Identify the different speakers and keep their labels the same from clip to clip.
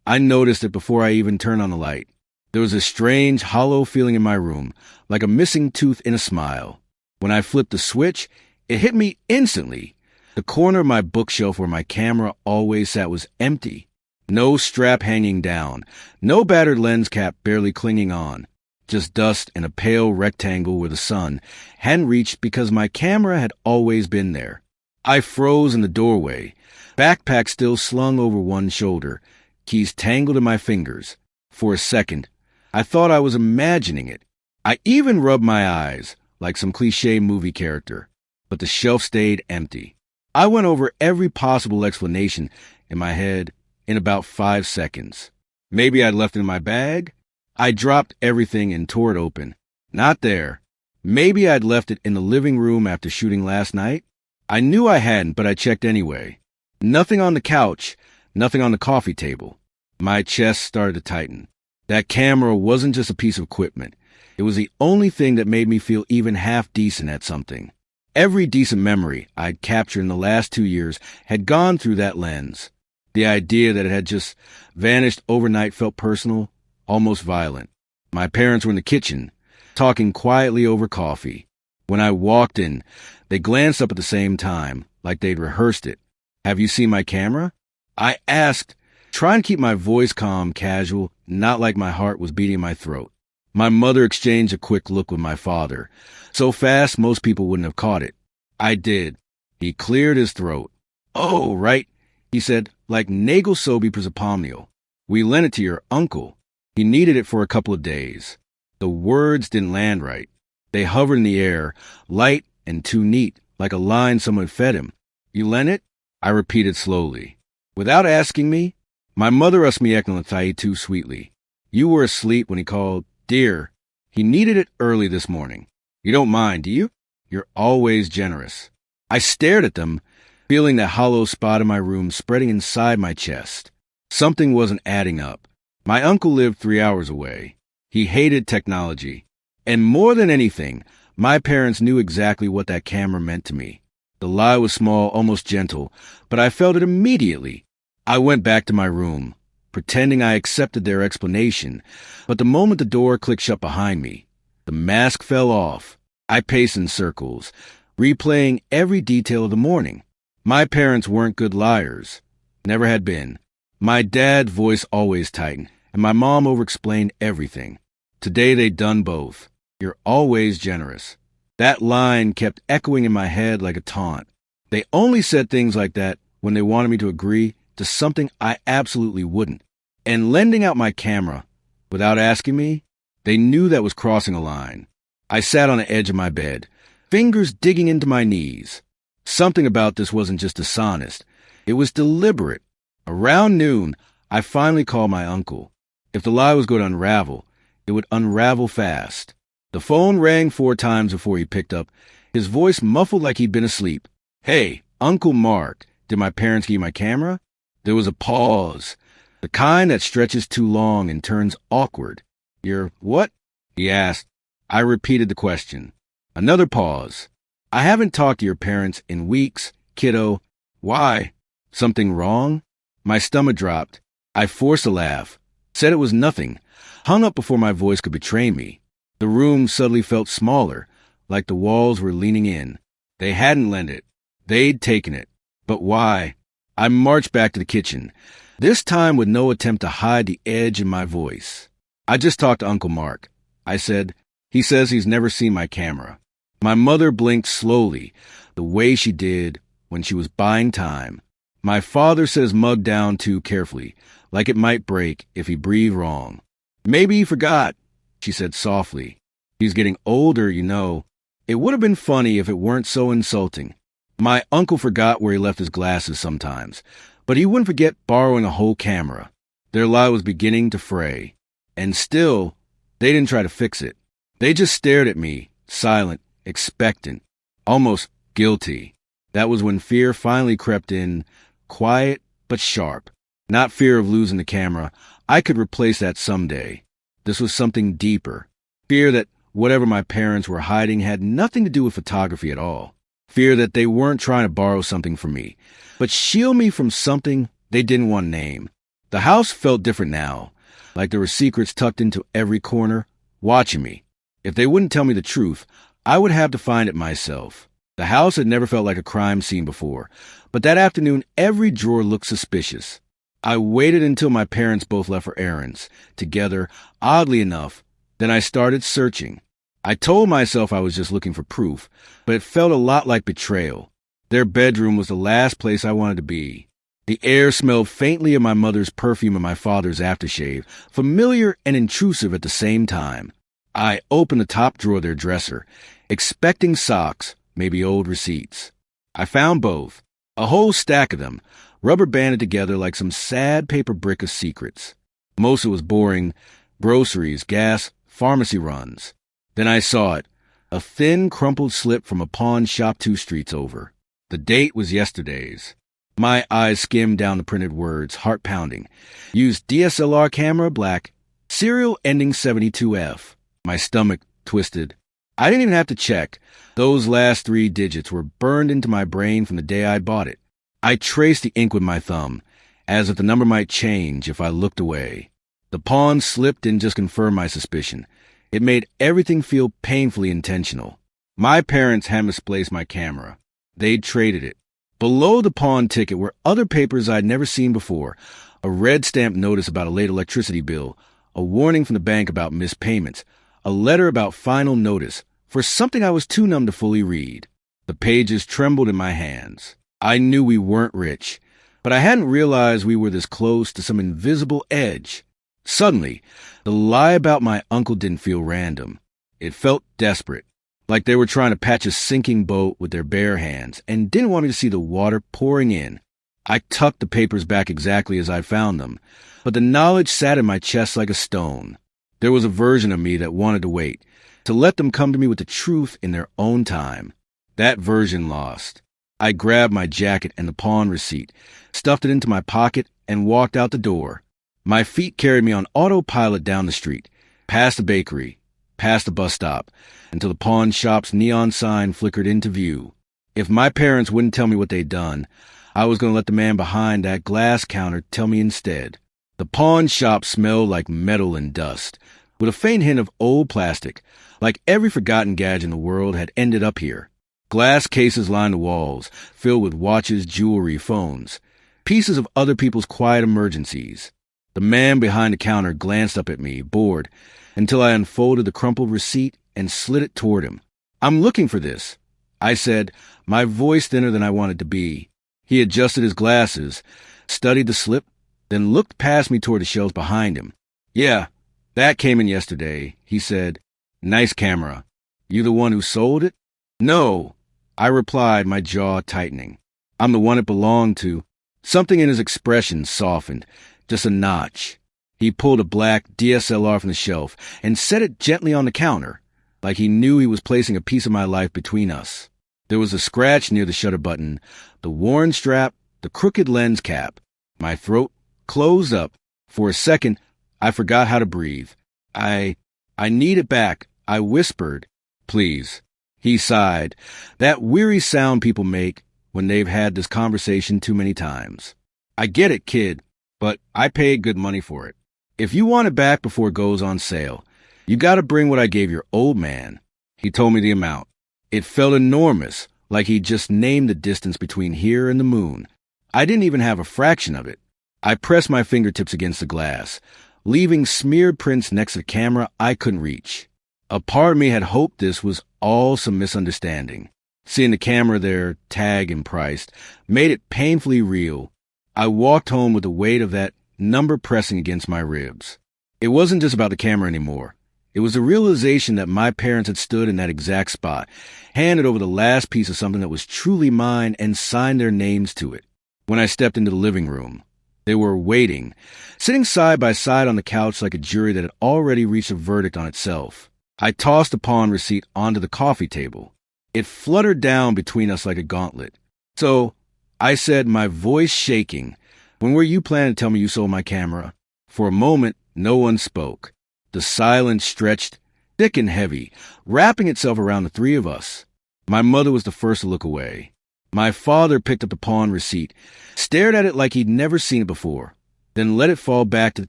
Speaker 1: I noticed it before I even turned on the light. There was a strange, hollow feeling in my room, like a missing tooth in a smile. When I flipped the switch, it hit me instantly. The corner of my bookshelf where my camera always sat was empty. No strap hanging down, no battered lens cap barely clinging on. Just dust and a pale rectangle where the sun hadn't reached because my camera had always been there. I froze in the doorway, backpack still slung over one shoulder, keys tangled in my fingers. For a second, I thought I was imagining it. I even rubbed my eyes, like some cliché movie character, but the shelf stayed empty. I went over every possible explanation in my head in about 5 seconds. Maybe I'd left it in my bag. I dropped everything and tore it open. Not there. Maybe I'd left it in the living room after shooting last night. I knew I hadn't, but I checked anyway. Nothing on the couch, nothing on the coffee table. My chest started to tighten. That camera wasn't just a piece of equipment. It was the only thing that made me feel even half decent at something. Every decent memory I'd captured in the last 2 years had gone through that lens. The idea that it had just vanished overnight felt personal, almost violent. My parents were in the kitchen, talking quietly over coffee. When I walked in, they glanced up at the same time, like they'd rehearsed it. "Have you seen my camera?" I asked, trying to keep my voice calm, casual, not like my heart was beating in my throat. My mother exchanged a quick look with my father, so fast most people wouldn't have caught it. I did. He cleared his throat. "Oh, right," he said, like Nagel Sobi Prosopomneal. "We lent it to your uncle. He needed it for a couple of days." The words didn't land right. They hovered in the air, light and too neat, like a line someone fed him. "You lent it?" I repeated slowly. "Without asking me?" My mother Usmieknalathai too sweetly. "You were asleep when he called. Dear, he needed it early this morning. You don't mind, do you? You're always generous." I stared at them, feeling that hollow spot in my room spreading inside my chest. Something wasn't adding up. My uncle lived 3 hours away. He hated technology. And more than anything, my parents knew exactly what that camera meant to me. The lie was small, almost gentle, but I felt it immediately. I went back to my room, pretending I accepted their explanation, but the moment the door clicked shut behind me, the mask fell off. I paced in circles, replaying every detail of the morning. My parents weren't good liars. Never had been. My dad's voice always tightened, and my mom overexplained everything. Today they'd done both. "You're always generous." That line kept echoing in my head like a taunt. They only said things like that when they wanted me to agree to something I absolutely wouldn't. And lending out my camera, without asking me, they knew that was crossing a line. I sat on the edge of my bed, fingers digging into my knees. Something about this wasn't just dishonest. It was deliberate. Around noon, I finally called my uncle. If the lie was going to unravel, it would unravel fast. The phone rang 4 times before he picked up, his voice muffled like he'd been asleep. "Hey, Uncle Mark, did my parents give you my camera?" There was a pause, the kind that stretches too long and turns awkward. "You're what?" he asked. I repeated the question. Another pause. "I haven't talked to your parents in weeks, kiddo." "Why? Something wrong?" My stomach dropped. I forced a laugh, said it was nothing, hung up before my voice could betray me. The room suddenly felt smaller, like the walls were leaning in. They hadn't lent it. They'd taken it. But why? I marched back to the kitchen, this time with no attempt to hide the edge in my voice. "I just talked to Uncle Mark," I said. "He says he's never seen my camera." My mother blinked slowly, the way she did when she was buying time. My father set his mug down too carefully, like it might break if he breathed wrong. "Maybe he forgot," she said softly. "He's getting older, you know. It would have been funny if it weren't so insulting." My uncle forgot where he left his glasses sometimes, but he wouldn't forget borrowing a whole camera. Their lie was beginning to fray. And still, they didn't try to fix it. They just stared at me, silent, expectant, almost guilty. That was when fear finally crept in, quiet but sharp. Not fear of losing the camera. I could replace that someday. This was something deeper. Fear that whatever my parents were hiding had nothing to do with photography at all. Fear that they weren't trying to borrow something from me, but shield me from something they didn't want to name. The house felt different now, like there were secrets tucked into every corner, watching me. If they wouldn't tell me the truth, I would have to find it myself. The house had never felt like a crime scene before, but that afternoon every drawer looked suspicious. I waited until my parents both left for errands, together, oddly enough. Then I started searching. I told myself I was just looking for proof, but it felt a lot like betrayal. Their bedroom was the last place I wanted to be. The air smelled faintly of my mother's perfume and my father's aftershave, familiar and intrusive at the same time. I opened the top drawer of their dresser, expecting socks, maybe old receipts. I found both, a whole stack of them, rubber banded together like some sad paper brick of secrets. Most of it was boring: groceries, gas, pharmacy runs. Then I saw it, a thin, crumpled slip from a pawn shop 2 streets over. The date was yesterday's. My eyes skimmed down the printed words, heart pounding. Used DSLR camera, black. Serial ending 72F. My stomach twisted. I didn't even have to check. Those last 3 digits were burned into my brain from the day I bought it. I traced the ink with my thumb, as if the number might change if I looked away. The pawn slip didn't just confirm my suspicion. It made everything feel painfully intentional. My parents had misplaced my camera. They'd traded it. Below the pawn ticket were other papers I'd never seen before: a red stamped notice about a late electricity bill, a warning from the bank about missed payments, a letter about final notice for something I was too numb to fully read. The pages trembled in my hands. I knew we weren't rich, but I hadn't realized we were this close to some invisible edge. Suddenly, the lie about my uncle didn't feel random. It felt desperate, like they were trying to patch a sinking boat with their bare hands and didn't want me to see the water pouring in. I tucked the papers back exactly as I found them, but the knowledge sat in my chest like a stone. There was a version of me that wanted to wait, to let them come to me with the truth in their own time. That version lost. I grabbed my jacket and the pawn receipt, stuffed it into my pocket, and walked out the door. My feet carried me on autopilot down the street, past the bakery, past the bus stop, until the pawn shop's neon sign flickered into view. If my parents wouldn't tell me what they'd done, I was going to let the man behind that glass counter tell me instead. The pawn shop smelled like metal and dust, with a faint hint of old plastic, like every forgotten gadget in the world had ended up here. Glass cases lined the walls, filled with watches, jewelry, phones, pieces of other people's quiet emergencies. The man behind the counter glanced up at me, bored, until I unfolded the crumpled receipt and slid it toward him. "I'm looking for this," I said, my voice thinner than I wanted to be. He adjusted his glasses, studied the slip, then looked past me toward the shelves behind him. "Yeah, that came in yesterday," he said. "Nice camera. You the one who sold it?" "No," I replied, my jaw tightening. "I'm the one it belonged to." Something in his expression softened, just a notch. He pulled a black DSLR from the shelf and set it gently on the counter, like he knew he was placing a piece of my life between us. There was a scratch near the shutter button, the worn strap, the crooked lens cap. My throat closed up. For a second, I forgot how to breathe. I need it back," I whispered. "Please." He sighed, that weary sound people make when they've had this conversation too many times. "I get it, kid, but I paid good money for it. If you want it back before it goes on sale, you gotta bring what I gave your old man." He told me the amount. It felt enormous, like he'd just named the distance between here and the moon. I didn't even have a fraction of it. I pressed my fingertips against the glass, leaving smeared prints next to the camera I couldn't reach. A part of me had hoped this was all some misunderstanding. Seeing the camera there, tagged and priced, made it painfully real. I walked home with the weight of that number pressing against my ribs. It wasn't just about the camera anymore. It was the realization that my parents had stood in that exact spot, handed over the last piece of something that was truly mine, and signed their names to it. When I stepped into the living room, they were waiting, sitting side by side on the couch like a jury that had already reached a verdict on itself. I tossed the pawn receipt onto the coffee table. It fluttered down between us like a gauntlet. "So," I said, my voice shaking, "when were you planning to tell me you sold my camera?" For a moment, no one spoke. The silence stretched, thick and heavy, wrapping itself around the 3 of us. My mother was the first to look away. My father picked up the pawn receipt, stared at it like he'd never seen it before, then let it fall back to the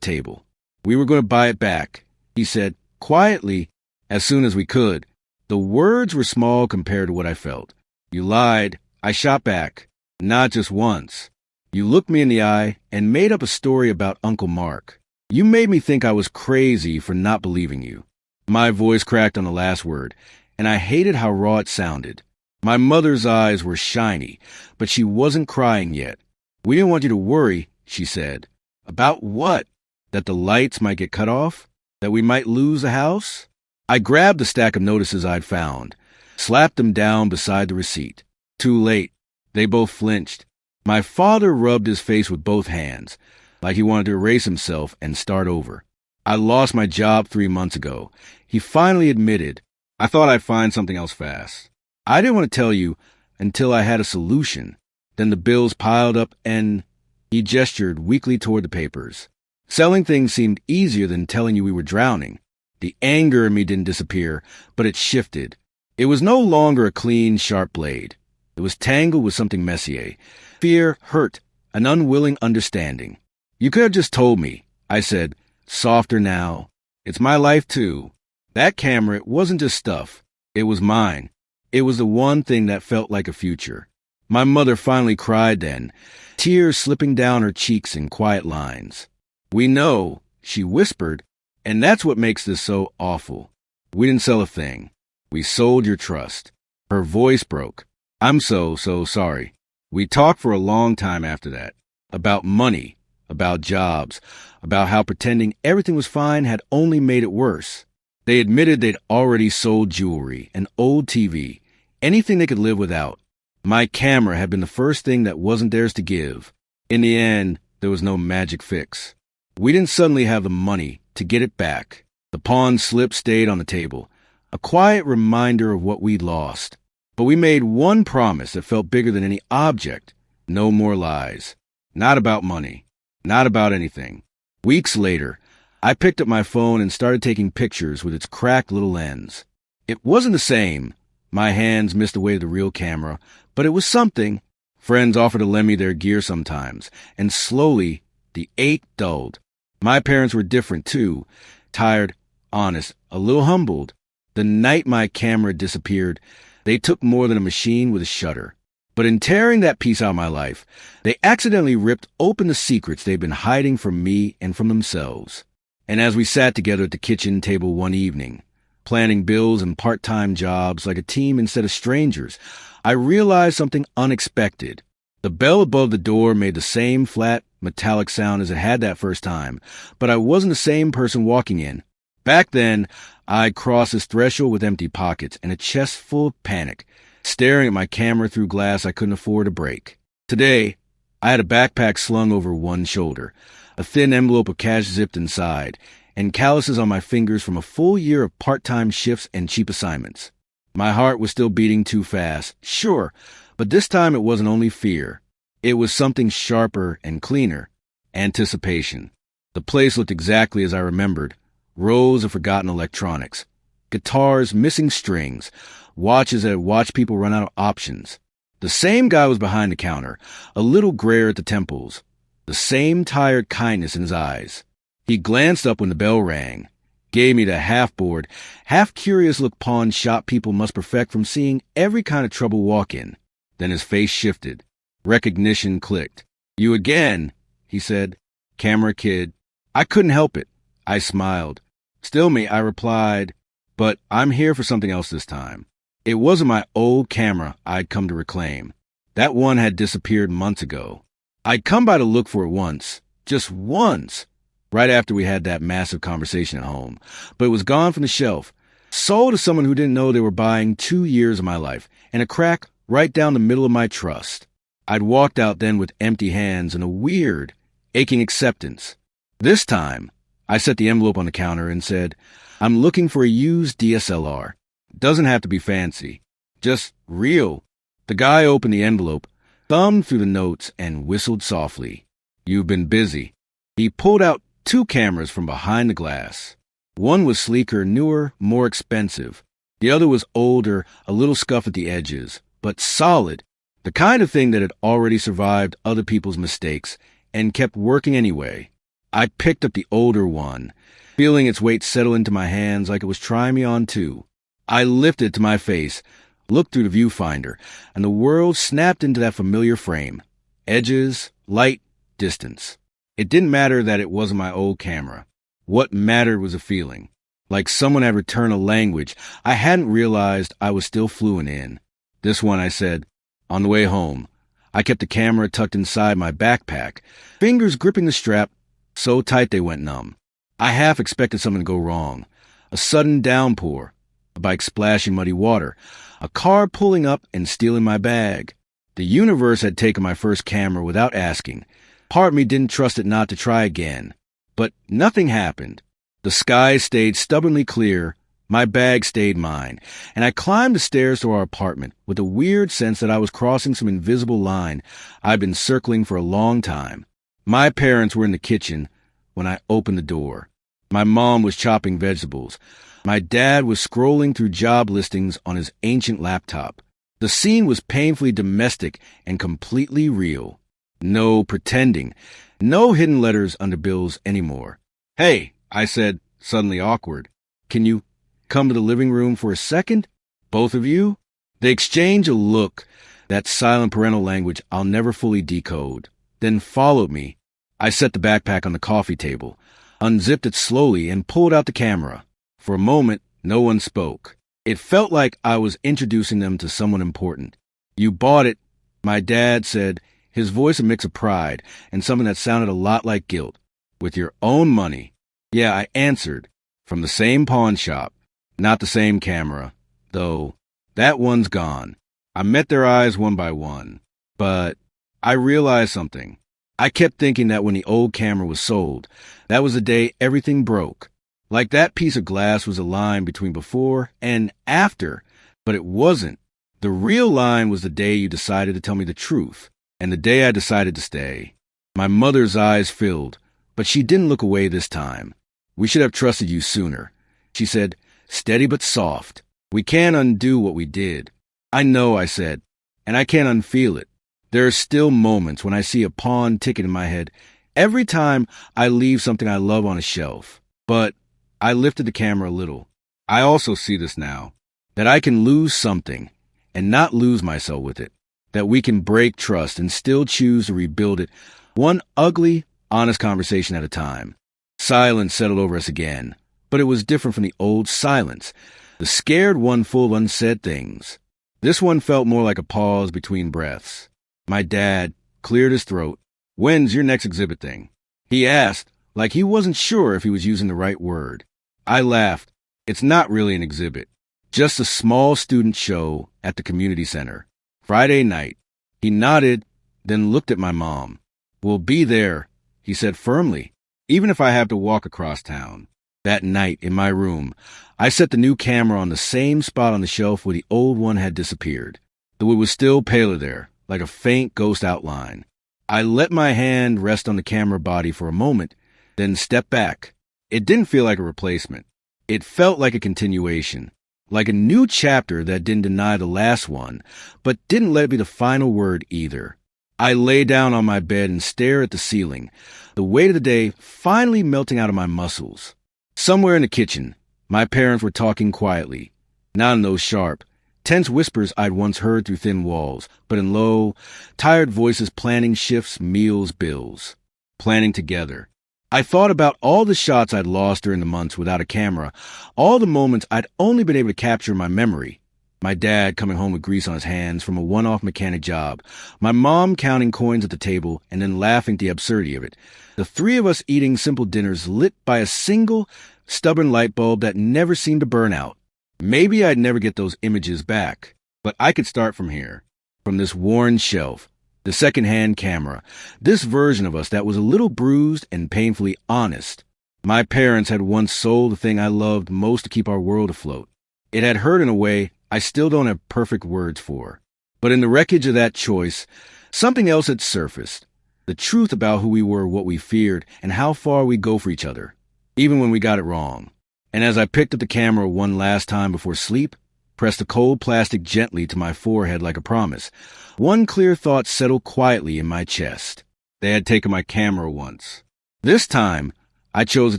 Speaker 1: table. We were going to buy it back, he said, quietly, as soon as we could. The words were small compared to what I felt. You lied, I shot back. Not just once. You looked me in the eye and made up a story about Uncle Mark. You made me think I was crazy for not believing you. My voice cracked on the last word, and I hated how raw it sounded. My mother's eyes were shiny, but she wasn't crying yet. We didn't want you to worry, she said. About what? That the lights might get cut off? That we might lose the house? I grabbed the stack of notices I'd found, slapped them down beside the receipt. Too late. They both flinched. My father rubbed his face with both hands, like he wanted to erase himself and start over. I lost my job 3 months ago. He finally admitted. I thought I'd find something else fast. I didn't want to tell you until I had a solution. Then the bills piled up and he gestured weakly toward the papers. Selling things seemed easier than telling you we were drowning. The anger in me didn't disappear, but it shifted. It was no longer a clean, sharp blade. It was tangled with something messier. Fear, hurt, an unwilling understanding. You could have just told me, I said, softer now. It's my life, too. That camera, it wasn't just stuff. It was mine. It was the one thing that felt like a future. My mother finally cried then, tears slipping down her cheeks in quiet lines. We know, she whispered, and that's what makes this so awful. We didn't sell a thing. We sold your trust. Her voice broke. I'm so sorry. We talked for a long time after that. About money, about jobs, about how pretending everything was fine had only made it worse. They admitted they'd already sold jewelry, an old TV, anything they could live without. My camera had been the first thing that wasn't theirs to give. In the end, there was no magic fix. We didn't suddenly have the money to get it back. The pawn slip stayed on the table, a quiet reminder of what we'd lost. But we made one promise that felt bigger than any object. No more lies. Not about money. Not about anything. Weeks later, I picked up my phone and started taking pictures with its cracked little lens. It wasn't the same. My hands missed the way of the real camera, but it was something. Friends offered to lend me their gear sometimes, and slowly, the ache dulled. My parents were different, too. Tired, honest, a little humbled. The night my camera disappeared, they took more than a machine with a shutter. But in tearing that piece out of my life, they accidentally ripped open the secrets they'd been hiding from me and from themselves. And as we sat together at the kitchen table one evening, planning bills and part-time jobs like a team instead of strangers, I realized something unexpected. The bell above the door made the same flat, metallic sound as it had that first time, but I wasn't the same person walking in. Back then, I'd crossed this threshold with empty pockets and a chest full of panic, staring at my camera through glass I couldn't afford to break. Today, I had a backpack slung over one shoulder, a thin envelope of cash zipped inside, and calluses on my fingers from a full year of part-time shifts and cheap assignments. My heart was still beating too fast, sure, but this time it wasn't only fear. It was something sharper and cleaner. Anticipation. The place looked exactly as I remembered. Rows of forgotten electronics. Guitars missing strings. Watches that had watched people run out of options. The same guy was behind the counter, a little grayer at the temples. The same tired kindness in his eyes. He glanced up when the bell rang, gave me the half-bored, half-curious look pawn shop people must perfect from seeing every kind of trouble walk in. Then his face shifted. Recognition clicked. You again, he said. Camera kid. I couldn't help it. I smiled. Still me, I replied, but I'm here for something else this time. It wasn't my old camera I'd come to reclaim. That one had disappeared months ago. I'd come by to look for it once, just once, right after we had that massive conversation at home, but it was gone from the shelf, sold to someone who didn't know they were buying 2 years of my life, and a crack right down the middle of my trust. I'd walked out then with empty hands and a weird, aching acceptance. This time, I set the envelope on the counter and said, I'm looking for a used DSLR. Doesn't have to be fancy. Just real. The guy opened the envelope, thumbed through the notes, and whistled softly. You've been busy. He pulled out 2 cameras from behind the glass. One was sleeker, newer, more expensive. The other was older, a little scuffed at the edges, but solid. The kind of thing that had already survived other people's mistakes and kept working anyway. I picked up the older one, feeling its weight settle into my hands like it was trying me on too. I lifted it to my face, looked through the viewfinder, and the world snapped into that familiar frame. Edges, light, distance. It didn't matter that it wasn't my old camera. What mattered was a feeling. Like someone had returned a language I hadn't realized I was still fluent in. This one, I said. On the way home, I kept the camera tucked inside my backpack, fingers gripping the strap so tight they went numb. I half expected something to go wrong. A sudden downpour, a bike splashing muddy water, a car pulling up and stealing my bag. The universe had taken my first camera without asking. Part of me didn't trust it not to try again. But nothing happened. The sky stayed stubbornly clear, my bag stayed mine, and I climbed the stairs to our apartment with a weird sense that I was crossing some invisible line I'd been circling for a long time. My parents were in the kitchen when I opened the door. My mom was chopping vegetables. My dad was scrolling through job listings on his ancient laptop. The scene was painfully domestic and completely real. No pretending. No hidden letters under bills anymore. "Hey," I said, suddenly awkward. "Can you come to the living room for a second? Both of you?" They exchanged a look, that silent parental language I'll never fully decode, then followed me. I set the backpack on the coffee table, unzipped it slowly, and pulled out the camera. For a moment, no one spoke. It felt like I was introducing them to someone important. "You bought it," my dad said, his voice a mix of pride and something that sounded a lot like guilt. "With your own money." "Yeah," I answered. "From the same pawn shop. Not the same camera, though. That one's gone." I met their eyes one by one. But I realized something. I kept thinking that when the old camera was sold, that was the day everything broke. Like that piece of glass was a line between before and after, but it wasn't. The real line was the day you decided to tell me the truth, and the day I decided to stay. My mother's eyes filled, but she didn't look away this time. "We should have trusted you sooner," she said, steady but soft. "We can't undo what we did." "I know," I said, "and I can't unfeel it. There are still moments when I see a pawn ticket in my head every time I leave something I love on a shelf. But I lifted the camera a little. I also see this now, that I can lose something and not lose myself with it, that we can break trust and still choose to rebuild it, one ugly, honest conversation at a time. Silence settled over us again, but it was different from the old silence, the scared one full of unsaid things. This one felt more like a pause between breaths. My dad cleared his throat. "When's your next exhibit thing?" he asked, like he wasn't sure if he was using the right word. I laughed. "It's not really an exhibit. Just a small student show at the community center. Friday night." He nodded, then looked at my mom. "We'll be there," he said firmly, "even if I have to walk across town." That night, in my room, I set the new camera on the same spot on the shelf where the old one had disappeared. The wood was still paler there, like a faint ghost outline. I let my hand rest on the camera body for a moment, then stepped back. It didn't feel like a replacement. It felt like a continuation, like a new chapter that didn't deny the last one, but didn't let it be the final word either. I lay down on my bed and stared at the ceiling, the weight of the day finally melting out of my muscles. Somewhere in the kitchen, my parents were talking quietly, not in those sharp, tense whispers I'd once heard through thin walls, but in low, tired voices planning shifts, meals, bills. Planning together. I thought about all the shots I'd lost during the months without a camera, all the moments I'd only been able to capture in my memory. My dad coming home with grease on his hands from a one-off mechanic job, my mom counting coins at the table and then laughing at the absurdity of it, the three of us eating simple dinners lit by a single, stubborn light bulb that never seemed to burn out. Maybe I'd never get those images back, but I could start from here, from this worn shelf, the second-hand camera, this version of us that was a little bruised and painfully honest. My parents had once sold the thing I loved most to keep our world afloat. It had hurt in a way I still don't have perfect words for. But in the wreckage of that choice, something else had surfaced. The truth about who we were, what we feared, and how far we'd go for each other, even when we got it wrong. And as I picked up the camera one last time before sleep, pressed the cold plastic gently to my forehead like a promise, one clear thought settled quietly in my chest. They had taken my camera once. This time, I chose to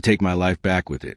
Speaker 1: take my life back with it.